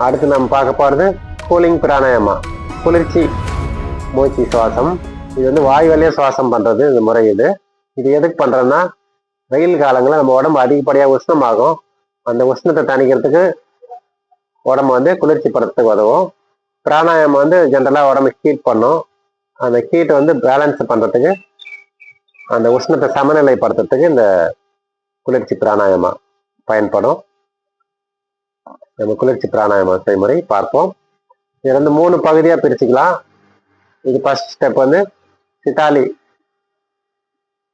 அடுத்து நம்ம பார்க்க போகிறது கூலிங் பிராணாயாமா, குளிர்ச்சி மூச்சு சுவாசம். இது வந்து வாய் வழியாக சுவாசம் பண்ணுறது இந்த முறை. இது எதுக்கு பண்ணுறோன்னா, வெயில் காலங்களில் நம்ம உடம்பு அதிகப்படியாக உஷ்ணமாகும். அந்த உஷ்ணத்தை தணிக்கிறதுக்கு உடம்பு வந்து குளிர்ச்சி படுறதுக்கு உதவும். பிராணாயாமம் வந்து ஜென்ரலாக உடம்பு ஹீட் பண்ணும். அந்த ஹீட்டை வந்து பேலன்ஸ் பண்ணுறதுக்கு, அந்த உஷ்ணத்தை சமநிலைப்படுத்துறதுக்கு இந்த குளிர்ச்சி பிராணாயாமா பயன்படும். நம்ம குளிர்ச்சி பிராணாயாம செய்முறை பார்ப்போம். இது வந்து 3 பகுதியாக பிரிச்சுக்கலாம். இது ஃபர்ஸ்ட் ஸ்டெப் வந்து சித்தாலி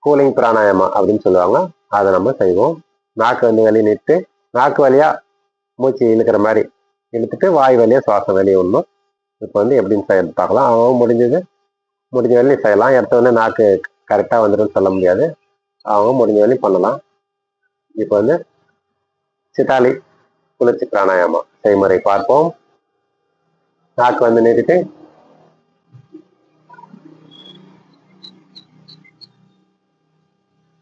கூலிங் பிராணாயாமா அப்படின்னு சொல்லுவாங்க. அதை நம்ம செய்வோம். நாக்கு வந்து வெளியே நிறுத்து, நாக்கு வழியா மூச்சு இழுக்கிற மாதிரி இழுத்துட்டு வாய் வழியா சுவாசம் வெளியே விடணும். இப்போ வந்து எப்படின்னு செய்யறது பார்க்கலாம். அவங்க முடிஞ்ச வரையும் செய்யலாம். எடுத்த வந்து நாக்கு கரெக்டாக வந்துடும் சொல்ல முடியாது. அவங்க முடிஞ்ச வரையும் பண்ணலாம். இப்போ வந்து சித்தாலி குளிர்ச்சி பிராணாயாமா செய்முறை பார்ப்போம். நாக்கு வந்து நிறுத்திட்டு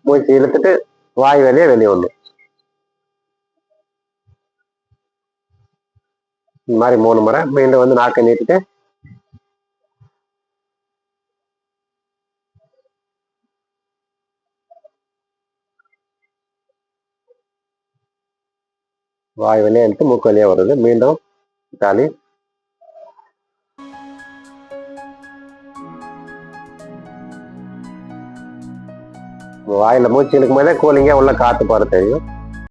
மூச்சு இழுத்துட்டு வாய் வழியே வெளியே விடணும். இந்த மாதிரி 3 முறை. மீண்டும் வந்து நாக்கை நீட்டிட்டு வாய் வழியா இழுத்து மூக்கு வழியா வருது. மீண்டும் சித்தாலி. வாயில மூச்சு இழுக்கும் போதே கூலிங்கா உள்ள காத்து போற தெரியும்.